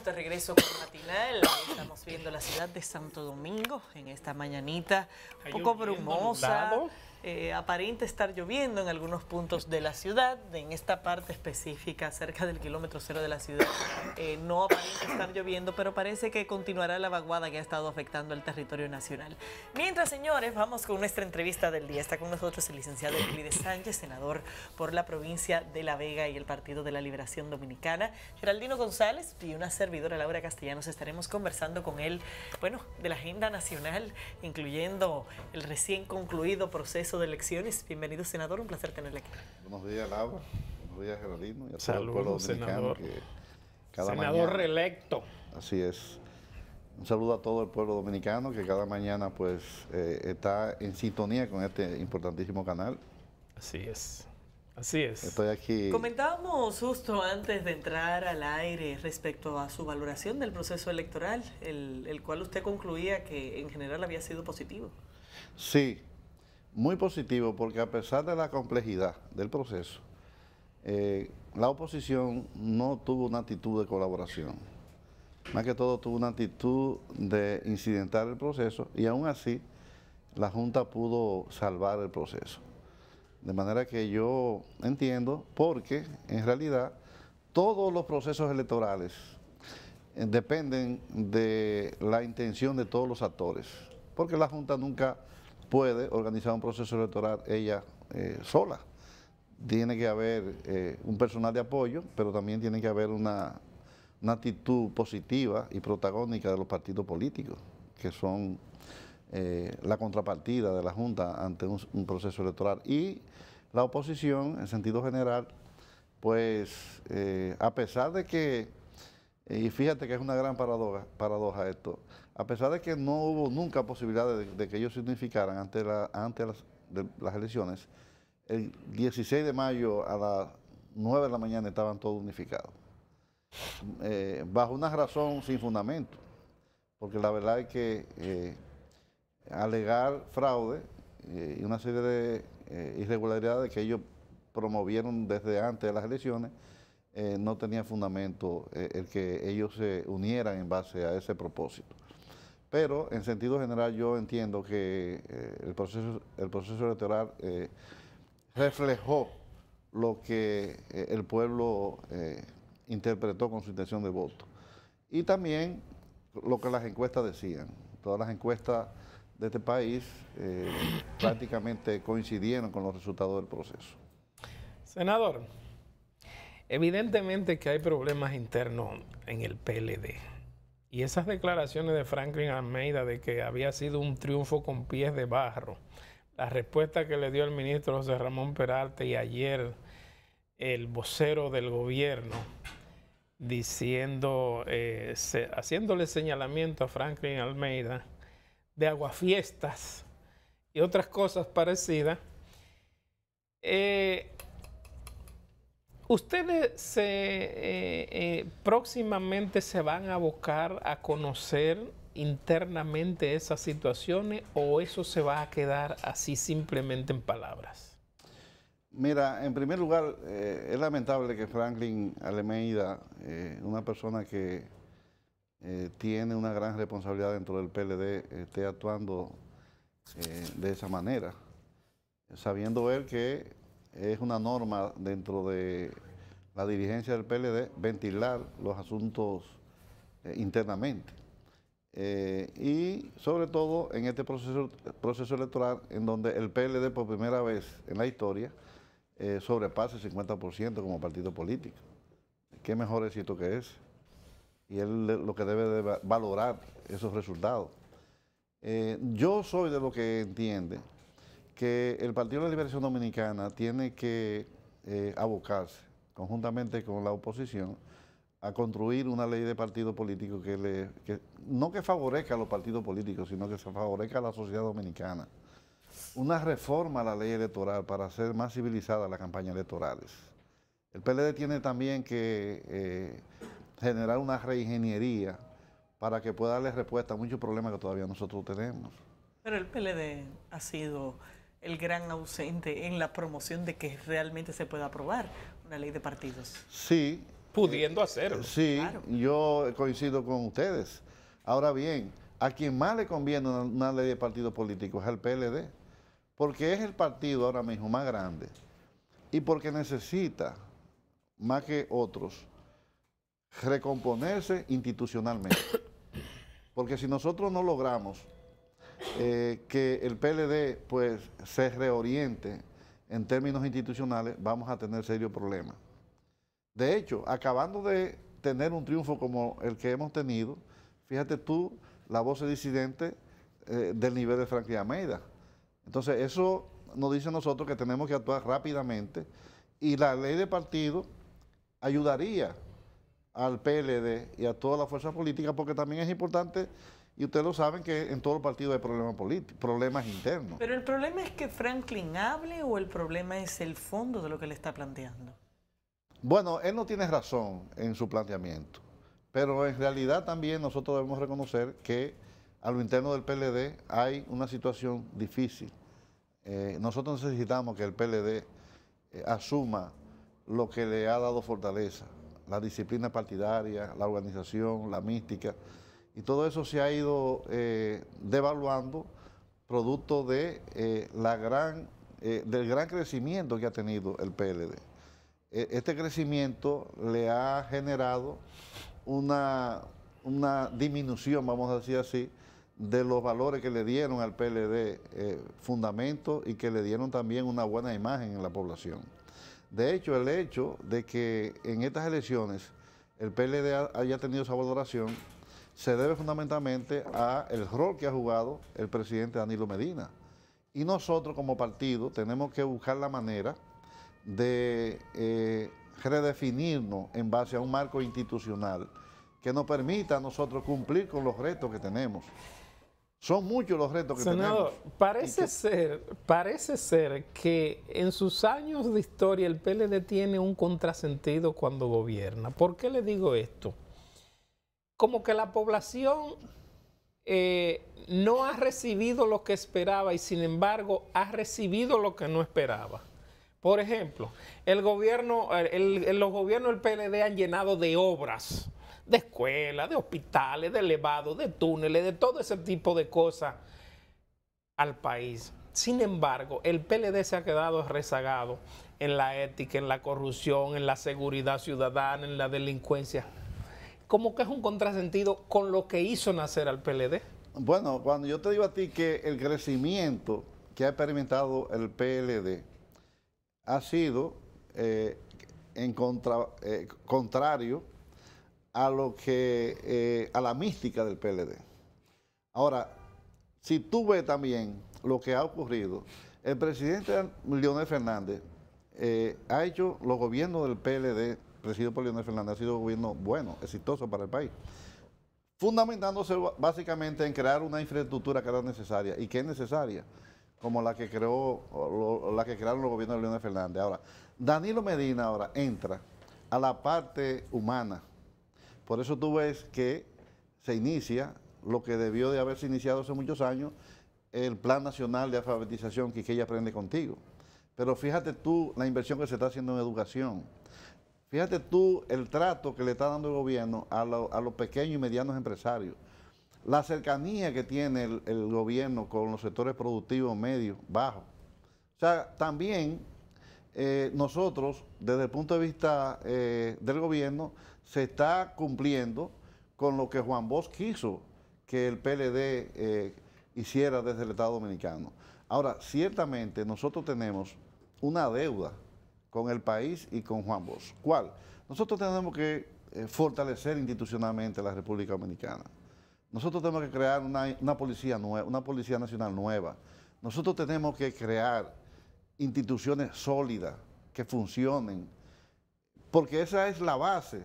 de regreso con Matinal. Estamos viendo la ciudad de Santo Domingo en esta mañanita un poco brumosa. Aparente estar lloviendo en algunos puntos de la ciudad. En esta parte específica, cerca del kilómetro cero de la ciudad, no aparenta estar lloviendo, pero parece que continuará la vaguada que ha estado afectando el territorio nacional. Mientras, señores, vamos con nuestra entrevista del día. Está con nosotros el licenciado Euclides Sánchez, senador por la provincia de La Vega y el Partido de la Liberación Dominicana. Geraldino González y una servidora, Laura Castellanos, estaremos conversando con él, bueno, de la agenda nacional, incluyendo el recién concluido proceso de elecciones. Bienvenido, senador, un placer tenerle aquí. Buenos días, Laura. Buenos días, Geraldino. Y a Saludos, todo el pueblo dominicano, senador. que cada senador mañana, reelecto. Así es. Un saludo a todo el pueblo dominicano que cada mañana pues está en sintonía con este importantísimo canal. Así es. Así es. Estoy aquí. Comentábamos justo antes de entrar al aire respecto a su valoración del proceso electoral, el cual usted concluía que en general había sido positivo. Sí, muy positivo, porque a pesar de la complejidad del proceso, la oposición no tuvo una actitud de colaboración. Más que todo tuvo una actitud de incidentar el proceso y aún así la Junta pudo salvar el proceso. De manera que yo entiendo, porque en realidad todos los procesos electorales dependen de la intención de todos los actores, porque la Junta nunca puede organizar un proceso electoral ella sola. Tiene que haber un personal de apoyo, pero también tiene que haber una actitud positiva y protagónica de los partidos políticos, que son la contrapartida de la Junta ante un proceso electoral. Y la oposición, en sentido general, pues a pesar de que, y fíjate que es una gran paradoja esto, a pesar de que no hubo nunca posibilidad de que ellos se unificaran antes de las elecciones, el 16 de mayo a las 9 de la mañana estaban todos unificados. Bajo una razón sin fundamento, porque la verdad es que alegar fraude y una serie de irregularidades que ellos promovieron desde antes de las elecciones, no tenía fundamento el que ellos se unieran en base a ese propósito. Pero en sentido general yo entiendo que el proceso electoral reflejó lo que el pueblo interpretó con su intención de voto. Y también lo que las encuestas decían. Todas las encuestas de este país prácticamente coincidieron con los resultados del proceso. Senador, evidentemente que hay problemas internos en el PLD. Y esas declaraciones de Franklin Almeida de que había sido un triunfo con pies de barro, la respuesta que le dio el ministro José Ramón Peralta y ayer el vocero del gobierno diciendo, haciéndole señalamiento a Franklin Almeida de aguafiestas y otras cosas parecidas, ¿ustedes próximamente se van a abocar a conocer internamente esas situaciones o eso se va a quedar así simplemente en palabras? Mira, en primer lugar, es lamentable que Franklin Almeida, una persona que tiene una gran responsabilidad dentro del PLD, esté actuando de esa manera, sabiendo él que es una norma dentro de la dirigencia del PLD ventilar los asuntos internamente. Y sobre todo en este proceso electoral en donde el PLD por primera vez en la historia sobrepasa el 50% como partido político. ¿Qué mejor éxito que ese? Y él lo que debe de valorar esos resultados. Yo soy de lo que entiende que el Partido de la Liberación Dominicana tiene que abocarse conjuntamente con la oposición a construir una ley de partido político que no que favorezca a los partidos políticos, sino que se favorezca a la sociedad dominicana. Una reforma a la ley electoral para hacer más civilizadas las campañas electorales. El PLD tiene también que generar una reingeniería para que pueda darle respuesta a muchos problemas que todavía nosotros tenemos. Pero el PLD ha sido el gran ausente en la promoción de que realmente se pueda aprobar una ley de partidos. Sí, pudiendo hacerlo. Sí, claro. yo coincido con ustedes. Ahora bien, a quien más le conviene una ley de partidos políticos es al PLD, porque es el partido ahora mismo más grande y porque necesita, más que otros, recomponerse institucionalmente. Porque si nosotros no logramos que el PLD pues, se reoriente en términos institucionales, vamos a tener serios problemas. De hecho, acabando de tener un triunfo como el que hemos tenido, fíjate tú la voz disidente del nivel de Franklin Almeida. Entonces, eso nos dice a nosotros que tenemos que actuar rápidamente y la ley de partido ayudaría al PLD y a toda la fuerza política, porque también es importante, y ustedes lo saben, que en todos los partidos hay problemas políticos, problemas internos. Pero el problema es que Franklin hable o el problema es el fondo de lo que le está planteando. Bueno, él no tiene razón en su planteamiento, pero en realidad también nosotros debemos reconocer que a lo interno del PLD hay una situación difícil. Nosotros necesitamos que el PLD asuma lo que le ha dado fortaleza, la disciplina partidaria, la organización, la mística, y todo eso se ha ido devaluando producto de, del gran crecimiento que ha tenido el PLD. Este crecimiento le ha generado una disminución, vamos a decir así, de los valores que le dieron al PLD fundamento y que le dieron también una buena imagen en la población. De hecho, el hecho de que en estas elecciones el PLD haya tenido esa valoración se debe fundamentalmente al rol que ha jugado el presidente Danilo Medina. Y nosotros como partido tenemos que buscar la manera de redefinirnos en base a un marco institucional que nos permita a nosotros cumplir con los retos que tenemos. Son muchos los retos que Senador, tenemos. parece ser que en sus años de historia el PLD tiene un contrasentido cuando gobierna. ¿Por qué le digo esto? Como que la población no ha recibido lo que esperaba y sin embargo ha recibido lo que no esperaba. Por ejemplo, los gobiernos del PLD han llenado de obras, de escuelas, de hospitales, de elevados, de túneles, de todo ese tipo de cosas al país. Sin embargo, el PLD se ha quedado rezagado en la ética, en la corrupción, en la seguridad ciudadana, en la delincuencia. Como que es un contrasentido con lo que hizo nacer al PLD. Bueno, cuando yo te digo a ti que el crecimiento que ha experimentado el PLD ha sido contrario a lo que a la mística del PLD. Ahora, si tú ves también lo que ha ocurrido, el presidente Leonel Fernández ha hecho los gobiernos del PLD, presidido por Leonel Fernández, ha sido un gobierno bueno, exitoso para el país, fundamentándose básicamente en crear una infraestructura que era necesaria y que es necesaria, como la que crearon los gobiernos de Leonel Fernández. Ahora, Danilo Medina ahora entra a la parte humana. Por eso tú ves que se inicia lo que debió de haberse iniciado hace muchos años, el Plan Nacional de Alfabetización Quiqueya Aprende Contigo. Pero fíjate tú la inversión que se está haciendo en educación. Fíjate tú el trato que le está dando el gobierno a los pequeños y medianos empresarios. La cercanía que tiene el gobierno con los sectores productivos medios, bajos. O sea, también nosotros, desde el punto de vista del gobierno, se está cumpliendo con lo que Juan Bosch quiso que el PLD hiciera desde el Estado Dominicano. Ahora, ciertamente nosotros tenemos una deuda con el país y con Juan Bosch. ¿Cuál? Nosotros tenemos que fortalecer institucionalmente la República Dominicana. Nosotros tenemos que crear una policía nueva, una policía nacional nueva. Nosotros tenemos que crear instituciones sólidas que funcionen, porque esa es la base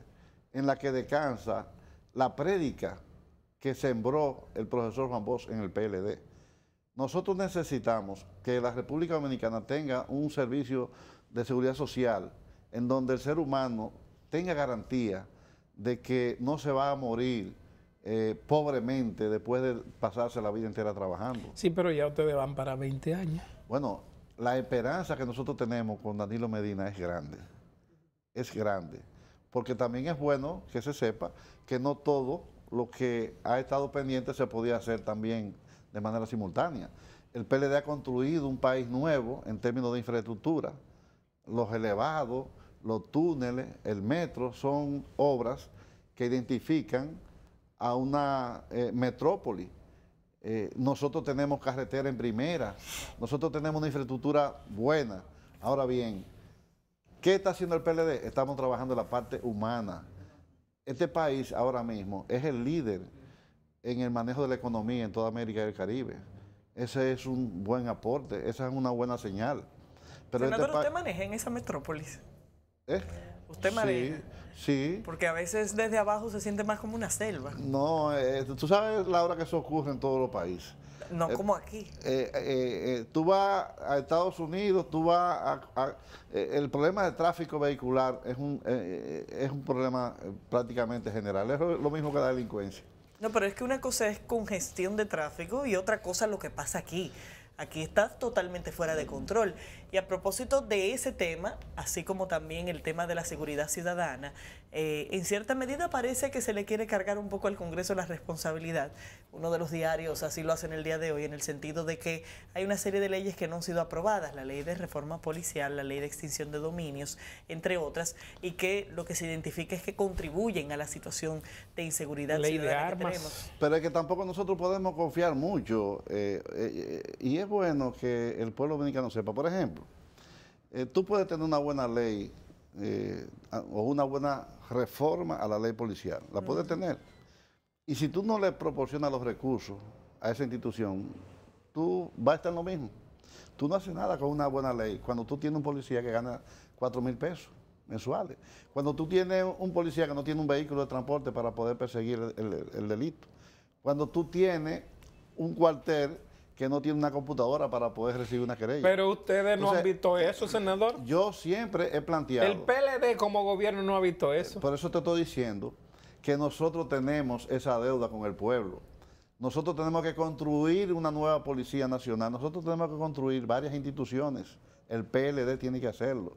en la que descansa la prédica que sembró el profesor Juan Bosch en el PLD. Nosotros necesitamos que la República Dominicana tenga un servicio de seguridad social en donde el ser humano tenga garantía de que no se va a morir pobremente después de pasarse la vida entera trabajando. Sí, pero ya ustedes van para 20 años. Bueno, la esperanza que nosotros tenemos con Danilo Medina es grande. Es grande. porque también es bueno que se sepa que no todo lo que ha estado pendiente se podía hacer también de manera simultánea. El PLD ha construido un país nuevo en términos de infraestructura. Los elevados, los túneles, el metro son obras que identifican a una metrópoli. Nosotros tenemos carretera en primera, nosotros tenemos una infraestructura buena. Ahora bien, ¿qué está haciendo el PLD? Estamos trabajando en la parte humana. Este país ahora mismo es el líder en el manejo de la economía en toda América y el Caribe. Ese es un buen aporte, esa es una buena señal. Pero senador, ¿usted maneja en esa metrópolis? ¿Usted maneja? Sí. Porque a veces desde abajo se siente más como una selva. No, tú sabes la hora que eso ocurre en todos los países. No como aquí. Tú vas a Estados Unidos, tú vas el problema del tráfico vehicular es un problema prácticamente general. Es lo mismo que la delincuencia. No, pero es que una cosa es congestión de tráfico y otra cosa lo que pasa aquí. Aquí está totalmente fuera de control. Y a propósito de ese tema, así como también el tema de la seguridad ciudadana, en cierta medida parece que se le quiere cargar un poco al Congreso la responsabilidad. Uno de los diarios así lo hace en el día de hoy, en el sentido de que hay una serie de leyes que no han sido aprobadas, la ley de reforma policial, la ley de extinción de dominios, entre otras, y que lo que se identifica es que contribuyen a la situación de inseguridad ciudadana que tenemos. Pero es que tampoco nosotros podemos confiar mucho, y es bueno que el pueblo dominicano sepa. Por ejemplo, tú puedes tener una buena ley o una buena reforma a la ley policial, la puedes tener. Y si tú no le proporcionas los recursos a esa institución, tú vas a estar en lo mismo. Tú no haces nada con una buena ley cuando tú tienes un policía que gana 4,000 pesos mensuales. Cuando tú tienes un policía que no tiene un vehículo de transporte para poder perseguir el delito. Cuando tú tienes un cuartel que no tiene una computadora para poder recibir una querella. Pero ustedes no han visto eso, senador. Yo siempre he planteado... El PLD como gobierno no ha visto eso. Por eso te estoy diciendo que nosotros tenemos esa deuda con el pueblo. Nosotros tenemos que construir una nueva Policía Nacional. Nosotros tenemos que construir varias instituciones. El PLD tiene que hacerlo.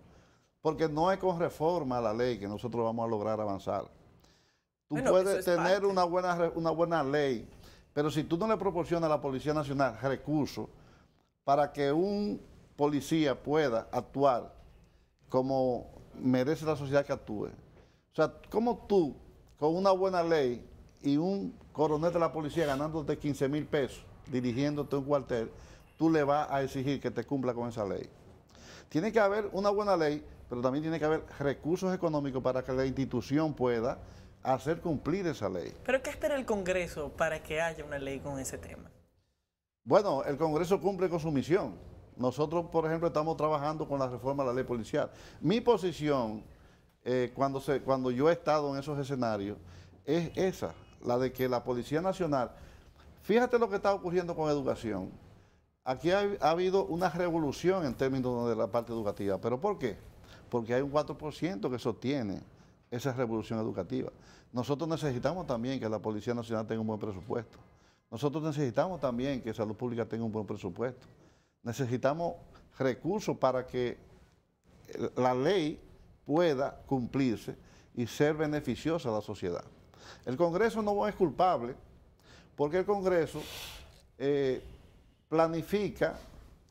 Porque no es con reforma a la ley que nosotros vamos a lograr avanzar. Tú puedes tener una buena ley, pero si tú no le proporcionas a la Policía Nacional recursos para que un policía pueda actuar como merece la sociedad que actúe. O sea, ¿cómo tú, con una buena ley y un coronel de la policía ganándote 15,000 pesos, dirigiéndote un cuartel, tú le vas a exigir que te cumpla con esa ley? Tiene que haber una buena ley, pero también tiene que haber recursos económicos para que la institución pueda hacer cumplir esa ley. ¿Pero qué espera el Congreso para que haya una ley con ese tema? Bueno, el Congreso cumple con su misión. Nosotros, por ejemplo, estamos trabajando con la reforma de la ley policial. Mi posición, cuando yo he estado en esos escenarios, es esa, la de que la Policía Nacional, fíjate lo que está ocurriendo con educación. Aquí ha habido una revolución en términos de la parte educativa. ¿Pero por qué? Porque hay un 4% que sostiene esa revolución educativa. Nosotros necesitamos también que la Policía Nacional tenga un buen presupuesto. Nosotros necesitamos también que Salud Pública tenga un buen presupuesto. Necesitamos recursos para que la ley pueda cumplirse y ser beneficiosa a la sociedad. El Congreso no es culpable porque el Congreso planifica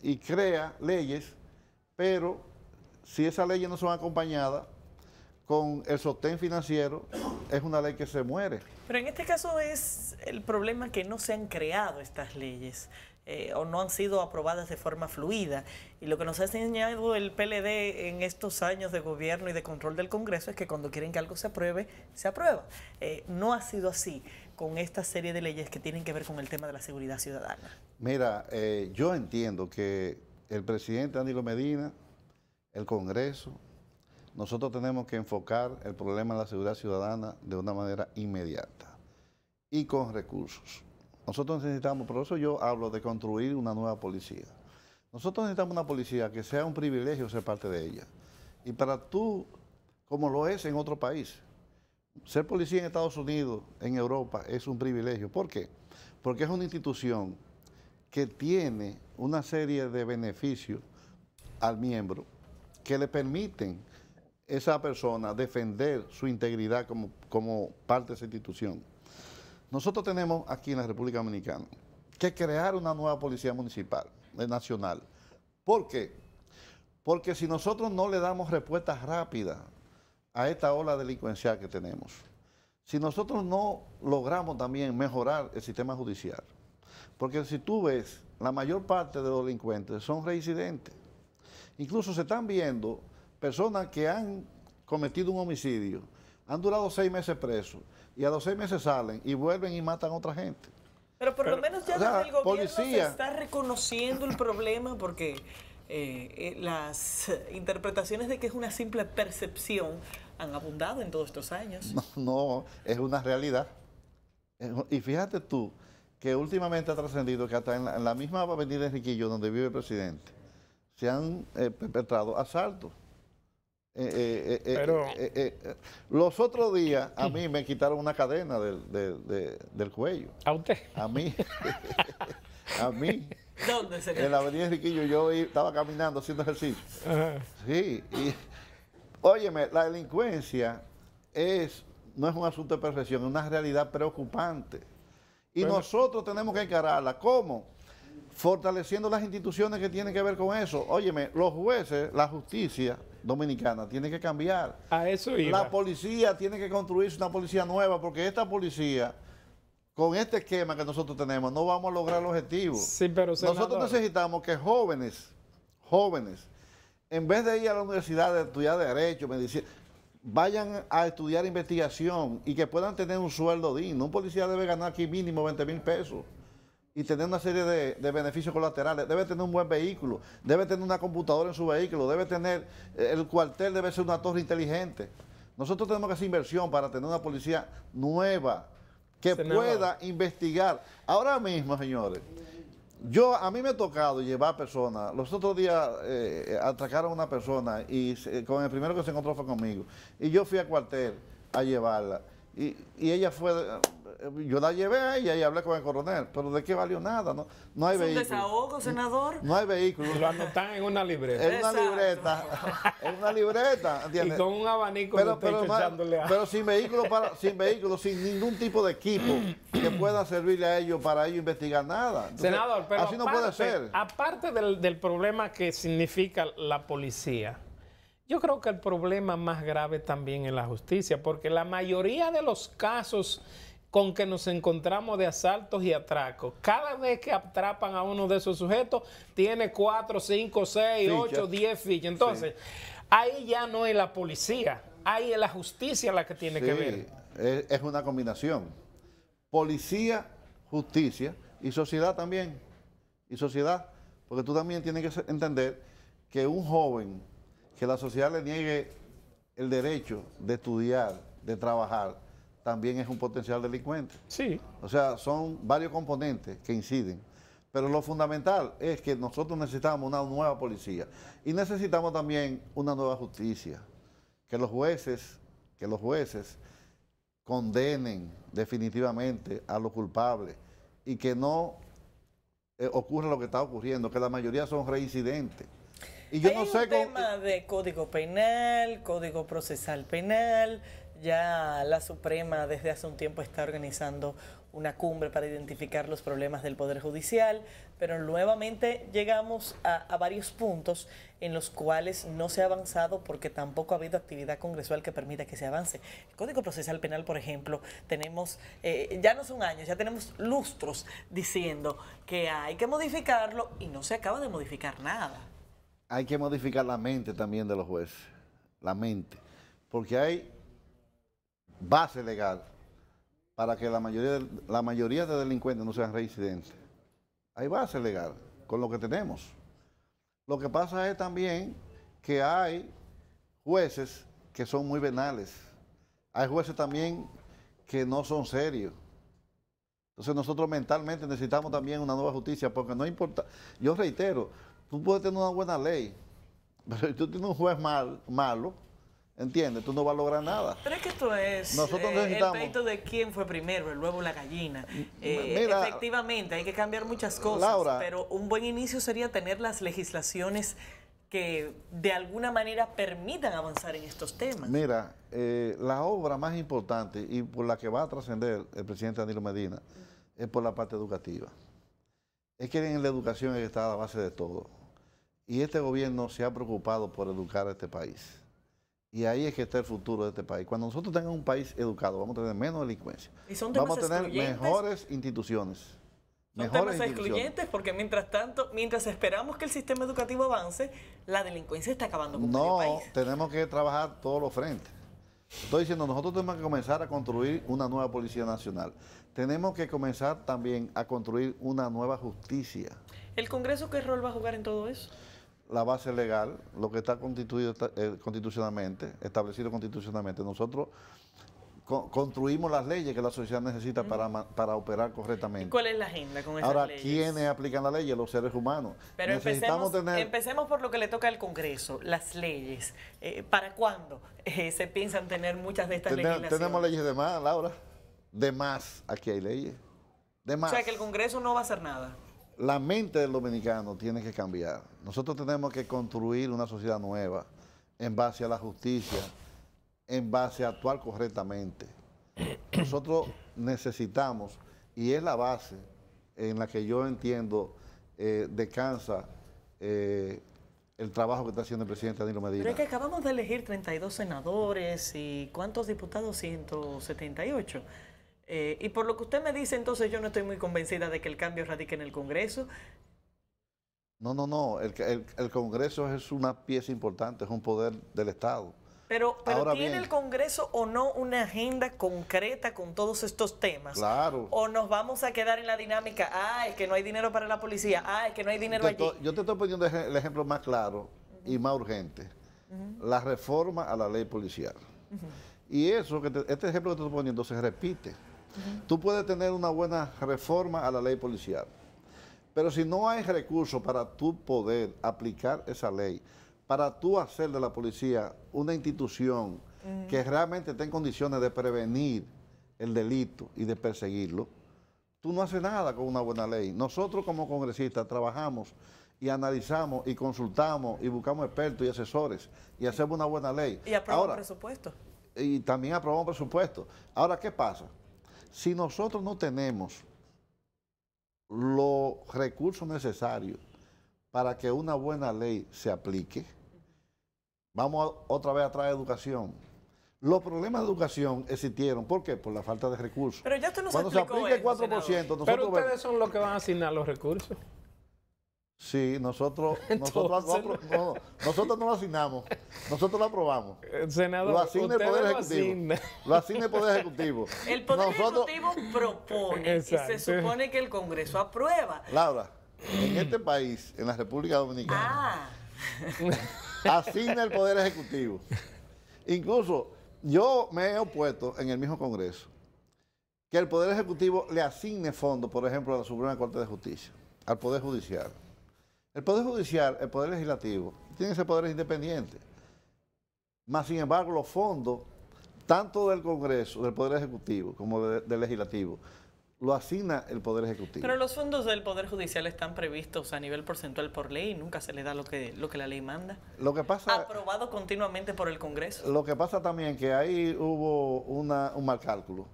y crea leyes, pero si esas leyes no son acompañadas con el sostén financiero, es una ley que se muere. Pero en este caso es el problema que no se han creado estas leyes o no han sido aprobadas de forma fluida. Y lo que nos ha enseñado el PLD en estos años de gobierno y de control del Congreso es que cuando quieren que algo se apruebe, se aprueba. No ha sido así con esta serie de leyes que tienen que ver con el tema de la seguridad ciudadana. Mira, yo entiendo que el presidente Danilo Medina, el Congreso, nosotros tenemos que enfocar el problema de la seguridad ciudadana de una manera inmediata y con recursos. Nosotros necesitamos, por eso yo hablo de construir una nueva policía. Nosotros necesitamos una policía que sea un privilegio ser parte de ella. Y para tú, como lo es en otro país, ser policía en Estados Unidos, en Europa, es un privilegio. ¿Por qué? Porque es una institución que tiene una serie de beneficios al miembro que le permiten esa persona defender su integridad como parte de esa institución. Nosotros tenemos aquí en la República Dominicana que crear una nueva policía municipal, nacional. ¿Por qué? Porque si nosotros no le damos respuestas rápidas a esta ola delincuencial que tenemos, si nosotros no logramos también mejorar el sistema judicial, porque si tú ves, la mayor parte de los delincuentes son reincidentes. Incluso se están viendo personas que han cometido un homicidio, han durado 6 meses presos, y a los 6 meses salen y vuelven y matan a otra gente. Pero por lo menos ya desde el gobierno policía, se está reconociendo el problema, porque las interpretaciones de que es una simple percepción han abundado en todos estos años. No, es una realidad. Y fíjate tú que últimamente ha trascendido que hasta en la misma avenida Enriquillo, donde vive el presidente, se han perpetrado asaltos. Los otros días a mí me quitaron una cadena del cuello. ¿A usted? A mí. A mí. ¿Dónde sería? En la avenida Enriquillo yo estaba caminando haciendo ejercicio. Ajá. Sí. Y, óyeme, la delincuencia no es un asunto de perfección, es una realidad preocupante. Y nosotros tenemos que encararla. ¿Cómo? Fortaleciendo las instituciones que tienen que ver con eso. Óyeme, los jueces, la justicia dominicana tiene que cambiar. A eso iba. La policía tiene que construirse una policía nueva, porque esta policía, con este esquema que nosotros tenemos, no vamos a lograr el objetivo. Sí, pero senador, nosotros necesitamos que jóvenes, en vez de ir a la universidad a estudiar Derecho, Medicina, vayan a estudiar investigación y que puedan tener un sueldo digno. Un policía debe ganar aquí mínimo 20,000 pesos y tener una serie de beneficios colaterales. Debe tener un buen vehículo, debe tener una computadora en su vehículo, debe tener, el cuartel debe ser una torre inteligente. Nosotros tenemos que hacer inversión para tener una policía nueva que pueda investigar. Ahora mismo, señores, a mí me ha tocado llevar personas. Los otros días atracaron a una persona y con el primero que se encontró fue conmigo. Y yo fui al cuartel a llevarla. Y ella fue, yo la llevé a ella y hablé con el coronel, pero ¿de qué valió nada? No hay vehículo. ¿Es un desahogo, senador? No hay vehículo. lo anotan en una libreta. En una libreta. En una libreta, ¿entiendes? Y con un abanico de techo echándole a... Pero sin vehículo, sin ningún tipo de equipo que pueda servirle a ellos para ellos investigar nada. Entonces, senador, pero así no puede ser. Aparte del problema que significa la policía, yo creo que el problema más grave también es la justicia, porque la mayoría de los casos con que nos encontramos de asaltos y atracos, cada vez que atrapan a uno de esos sujetos, tiene 4, 5, 6, 8, 10 fichas. Entonces, ahí ya no es la policía, ahí es la justicia la que tiene que ver. Es una combinación. Policía, justicia y sociedad también. Y sociedad, porque tú también tienes que entender que un joven, que la sociedad le niegue el derecho de estudiar, de trabajar, también es un potencial delincuente. Sí. O sea, son varios componentes que inciden. Pero lo fundamental es que nosotros necesitamos una nueva policía y necesitamos también una nueva justicia. Que los jueces condenen definitivamente a los culpables y que no ocurra lo que está ocurriendo, que la mayoría son reincidentes. Y yo no sé un tema de Código Penal, Código Procesal Penal. Ya la Suprema desde hace un tiempo está organizando una cumbre para identificar los problemas del Poder Judicial, pero nuevamente llegamos a varios puntos en los cuales no se ha avanzado porque tampoco ha habido actividad congresual que permita que se avance. El Código Procesal Penal, por ejemplo, tenemos, ya no son años, ya tenemos lustros diciendo que hay que modificarlo y no se acaba de modificar nada. Hay que modificar la mente también de los jueces, la mente, porque hay base legal para que la mayoría de delincuentes no sean reincidentes. Hay base legal con lo que tenemos. Lo que pasa es también que hay jueces que son muy venales. Hay jueces también que no son serios. Entonces nosotros mentalmente necesitamos también una nueva justicia, porque no importa, yo reitero, tú puedes tener una buena ley, pero si tú tienes un juez malo, ¿entiendes? Tú no vas a lograr nada. Pero es que esto es el pleito de quién fue primero, el huevo o la gallina. Mira, efectivamente, hay que cambiar muchas cosas, Laura, pero un buen inicio sería tener las legislaciones que de alguna manera permitan avanzar en estos temas? Mira, la obra más importante y por la que va a trascender el presidente Danilo Medina es por la parte educativa. Es que en la educación está a la base de todo. Y este gobierno se ha preocupado por educar a este país. Y ahí es que está el futuro de este país. Cuando nosotros tengamos un país educado, vamos a tener menos delincuencia. ¿Y son temas vamos a tener excluyentes? mejores instituciones. Son temas excluyentes porque mientras tanto, mientras esperamos que el sistema educativo avance, la delincuencia está acabando con medio país. No, tenemos que trabajar todos los frentes. Estoy diciendo, nosotros tenemos que comenzar a construir una nueva Policía Nacional. Tenemos que comenzar también a construir una nueva justicia. ¿El Congreso qué rol va a jugar en todo eso? La base legal, lo que está constituido constitucionalmente, establecido constitucionalmente. Nosotros construimos las leyes que la sociedad necesita para operar correctamente. ¿Y cuál es la agenda con esas Ahora, leyes? ¿quiénes aplican las leyes? Los seres humanos. Pero empecemos por lo que le toca al Congreso, las leyes. ¿Para cuándo se piensan tener muchas de estas legislaciones? Tenemos leyes de más, Laura. De más. Aquí hay leyes. De más. O sea, que el Congreso no va a hacer nada. La mente del dominicano tiene que cambiar. Nosotros tenemos que construir una sociedad nueva en base a la justicia, en base a actuar correctamente. Nosotros necesitamos, y es la base en la que yo entiendo descansa el trabajo que está haciendo el presidente Danilo Medina. Pero es que acabamos de elegir 32 senadores y ¿cuántos diputados? 178. Y por lo que usted me dice, entonces yo no estoy muy convencida de que el cambio radique en el Congreso. No. El Congreso es una pieza importante, es un poder del Estado. Pero Ahora ¿tiene bien, el Congreso o no una agenda concreta con todos estos temas? Claro. ¿O nos vamos a quedar en la dinámica, es que no hay dinero para la policía, es que no hay dinero allí? Yo te estoy poniendo el ejemplo más claro y más urgente. La reforma a la ley policial. Y eso, este ejemplo que te estoy poniendo se repite. Tú puedes tener una buena reforma a la ley policial, pero si no hay recursos para tú poder aplicar esa ley, para tú hacer de la policía una institución que realmente esté en condiciones de prevenir el delito y de perseguirlo, tú no haces nada con una buena ley. Nosotros como congresistas trabajamos y analizamos y consultamos y buscamos expertos y asesores y hacemos una buena ley. Y aprobamos presupuesto. Y también aprobamos presupuesto. Ahora, ¿qué pasa? Si nosotros no tenemos los recursos necesarios para que una buena ley se aplique, vamos otra vez a traer educación. Los problemas de educación existieron. ¿Por qué? Por la falta de recursos. Pero ya usted nos Cuando se explicó aplique el eso, 4%, senador. Pero ustedes son los que van a asignar los recursos. Sí, nosotros no lo asignamos, nosotros lo aprobamos. Senador, Lo asigna el Poder Ejecutivo. asigna. Lo asigna el Poder Ejecutivo. El Poder Ejecutivo propone Exacto. y se supone que el Congreso aprueba. Laura, en este país, en la República Dominicana, asigna el Poder Ejecutivo. Incluso yo me he opuesto en el mismo Congreso que el Poder Ejecutivo le asigne fondos, por ejemplo, a la Suprema Corte de Justicia, al Poder Judicial. El Poder Judicial, el Poder Legislativo, tienen que ser poderes independientes. Más sin embargo, los fondos, tanto del Congreso, del Poder Ejecutivo, como del Legislativo, lo asigna el Poder Ejecutivo. Pero los fondos del Poder Judicial están previstos a nivel porcentual por ley y nunca se le da lo que la ley manda. Lo que pasa, aprobado continuamente por el Congreso. Lo que pasa también que ahí hubo un mal cálculo.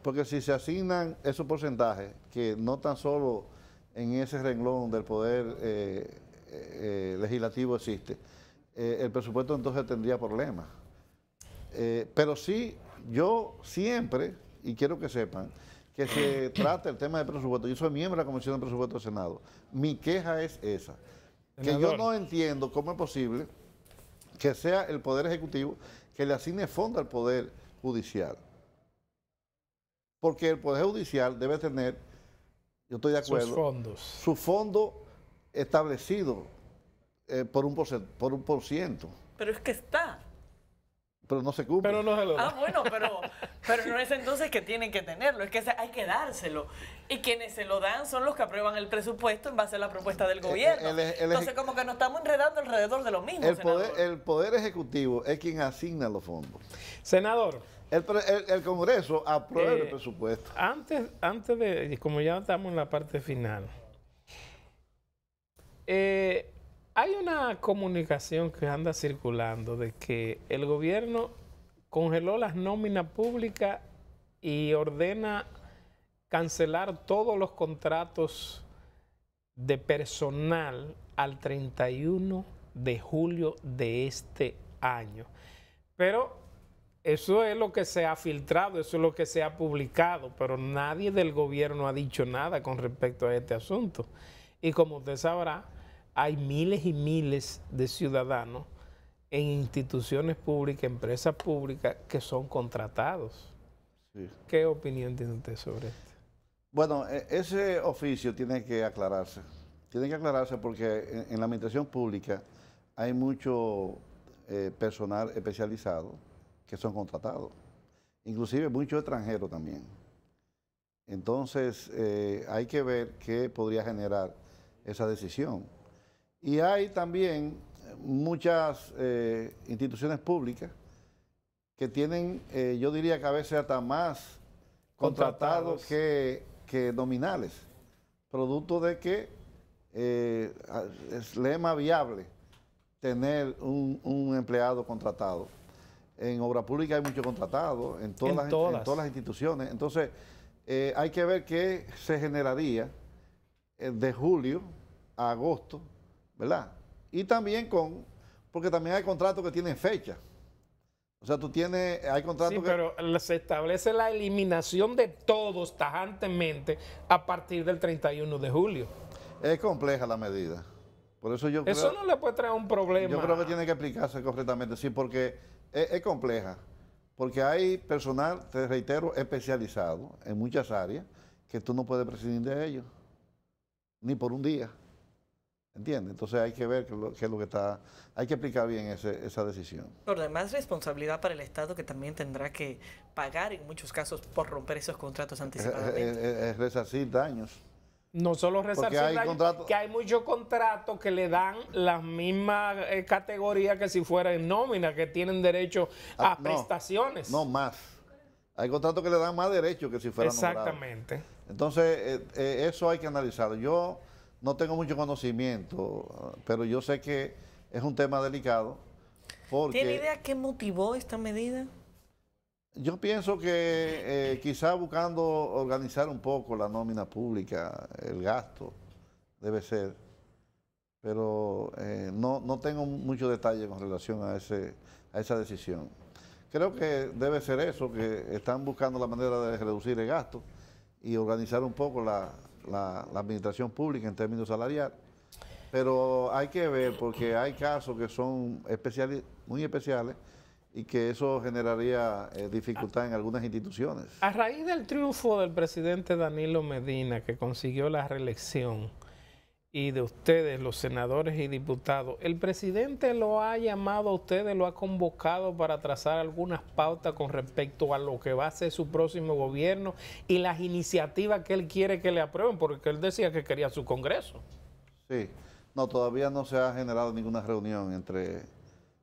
Porque si se asignan esos porcentajes, que no tan solo en ese renglón del Poder Legislativo existe, el presupuesto entonces tendría problemas. Pero sí, yo siempre, y quiero que sepan, que se trata el tema de presupuesto. Yo soy miembro de la Comisión de Presupuesto del Senado. Mi queja es esa, que yo no entiendo cómo es posible que sea el Poder Ejecutivo que le asigne fondo al Poder Judicial. Porque el Poder Judicial debe tener, yo estoy de acuerdo, su fondo establecido por un por ciento. Pero es que está. Pero no se cumple. Pero no se lo da. Bueno, pero no es entonces que tienen que tenerlo, es que hay que dárselo. Y quienes se lo dan son los que aprueban el presupuesto en base a la propuesta del gobierno. Entonces como que nos estamos enredando alrededor de lo mismo, el poder Ejecutivo es quien asigna los fondos. Senador. El Congreso aprueba el presupuesto. Antes de, como ya estamos en la parte final, Hay una comunicación que anda circulando de que el gobierno congeló las nóminas públicas y ordena cancelar todos los contratos de personal al 31 de julio de este año. Pero eso es lo que se ha filtrado, eso es lo que se ha publicado, pero nadie del gobierno ha dicho nada con respecto a este asunto. Y como usted sabrá, hay miles y miles de ciudadanos en instituciones públicas, empresas públicas, que son contratados. Sí. ¿Qué opinión tiene usted sobre esto? Bueno, ese oficio tiene que aclararse. Tiene que aclararse porque en la administración pública hay mucho personal especializado que son contratados, inclusive muchos extranjeros también. Entonces, hay que ver qué podría generar esa decisión. Y hay también muchas instituciones públicas que tienen, yo diría que a veces hasta más contratados que nominales, producto de que le es más viable tener un empleado contratado. En obra pública hay muchos contratados, en todas las instituciones. Entonces, hay que ver qué se generaría de julio a agosto, ¿verdad? Y también porque también hay contratos que tienen fecha. O sea, hay contratos pero se establece la eliminación de todos tajantemente a partir del 31 de julio. Es compleja la medida. Por eso yo Eso no le puede traer un problema. Yo creo que tiene que explicarse correctamente, sí, porque es compleja. Porque hay personal, te reitero, especializado en muchas áreas que tú no puedes prescindir de ellos, ni por un día. ¿Entiendes? Entonces hay que ver qué es lo que está... Hay que explicar bien esa decisión. Por demás, responsabilidad para el Estado, que también tendrá que pagar en muchos casos por romper esos contratos anticipadamente. Es resarcir daños. No solo resarcir daños, que hay muchos contratos que le dan las mismas categorías que si fuera en nómina, que tienen derecho a prestaciones. No, más. Hay contratos que le dan más derechos que si fuera nombrado. Exactamente. Entonces, eso hay que analizarlo. Yo no tengo mucho conocimiento, pero yo sé que es un tema delicado. ¿Tiene idea qué motivó esta medida? Yo pienso que quizá buscando organizar un poco la nómina pública, el gasto, debe ser. Pero no tengo mucho detalle con relación a esa decisión. Creo que debe ser eso, que están buscando la manera de reducir el gasto y organizar un poco la administración pública en términos salariales. Pero hay que ver, porque hay casos que son muy especiales, y que eso generaría dificultad en algunas instituciones. A raíz del triunfo del presidente Danilo Medina, que consiguió la reelección, y de ustedes, los senadores y diputados, ¿el presidente lo ha llamado a ustedes, lo ha convocado para trazar algunas pautas con respecto a lo que va a ser su próximo gobierno y las iniciativas que él quiere que le aprueben? Porque él decía que quería su Congreso. Sí, no, todavía no se ha generado ninguna reunión entre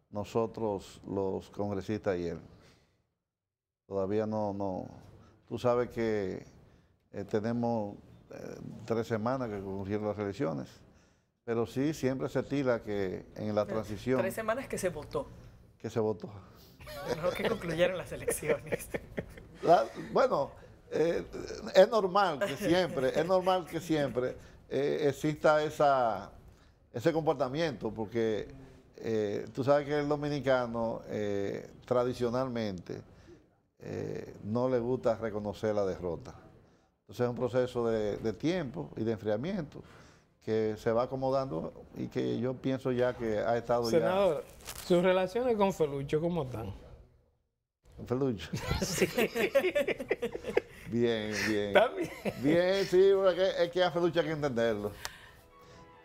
nosotros, los congresistas, y él. Todavía no. Tú sabes que tenemos 3 semanas que concurrieron las elecciones, pero sí siempre se tira que en la transición... 3 semanas que se votó. Que se votó. No, que concluyeron las elecciones. Bueno, es normal que siempre exista ese comportamiento, porque tú sabes que el dominicano tradicionalmente no le gusta reconocer la derrota. Entonces es un proceso de tiempo y de enfriamiento que se va acomodando y que yo pienso ya que ha estado Senador, ¿sus relaciones con Felucho cómo están? ¿Con Felucho? Sí. Bien. ¿También? Bien, sí, es que a Felucho hay que entenderlo.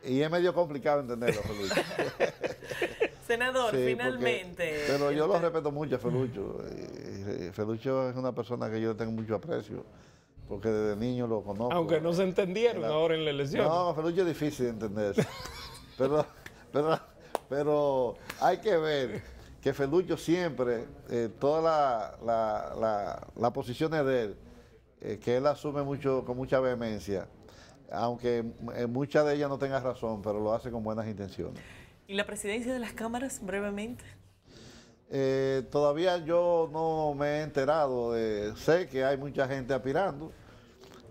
Y es medio complicado entenderlo, Felucho. Senador, sí, finalmente... Pero yo lo respeto mucho a Felucho. Felucho es una persona que yo tengo mucho aprecio, porque desde niño lo conozco. Aunque no se entendieron ahora en la elección. No, Felucho es difícil de entenderse. pero hay que ver que Felucho siempre, todas las posiciones de él, que él asume con mucha vehemencia, aunque muchas de ellas no tengan razón, pero lo hace con buenas intenciones. ¿Y la presidencia de las cámaras, brevemente? Todavía yo no me he enterado, sé que hay mucha gente aspirando,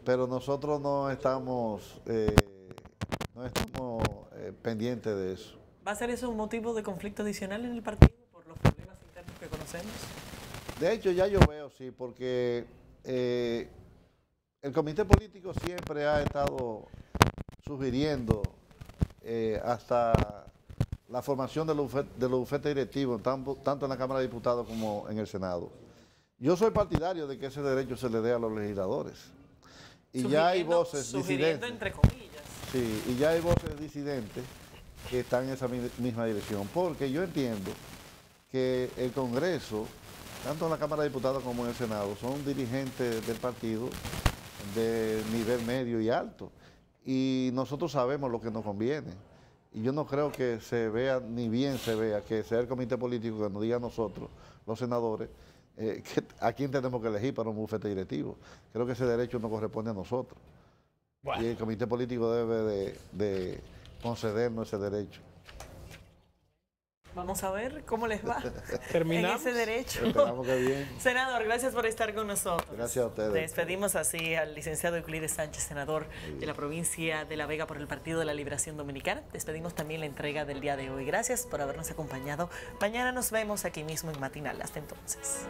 pero nosotros no estamos pendientes de eso. ¿Va a ser eso un motivo de conflicto adicional en el partido por los problemas internos que conocemos? De hecho, ya yo veo, sí, porque el comité político siempre ha estado sugiriendo hasta la formación de los bufetes directivos, tanto en la Cámara de Diputados como en el Senado. Yo soy partidario de que ese derecho se le dé a los legisladores. Y ya hay voces disidentes. Entre comillas. Sí, y ya hay voces disidentes que están en esa misma dirección, porque yo entiendo que el Congreso, tanto en la Cámara de Diputados como en el Senado, son dirigentes del partido de nivel medio y alto, y nosotros sabemos lo que nos conviene, y yo no creo que se vea, ni bien se vea, que sea el comité político que nos diga a nosotros, los senadores, a quién tenemos que elegir para un bufete directivo. Creo que ese derecho no corresponde a nosotros. Bueno. Y el comité político debe de concedernos ese derecho. Vamos a ver cómo les va ¿Terminamos? en ese derecho. Esperamos que bien. Senador, gracias por estar con nosotros. Gracias a ustedes. Despedimos así al licenciado Euclides Sánchez, senador de la provincia de La Vega por el Partido de la Liberación Dominicana. Despedimos también la entrega del día de hoy. Gracias por habernos acompañado. Mañana nos vemos aquí mismo en Matinal. Hasta entonces.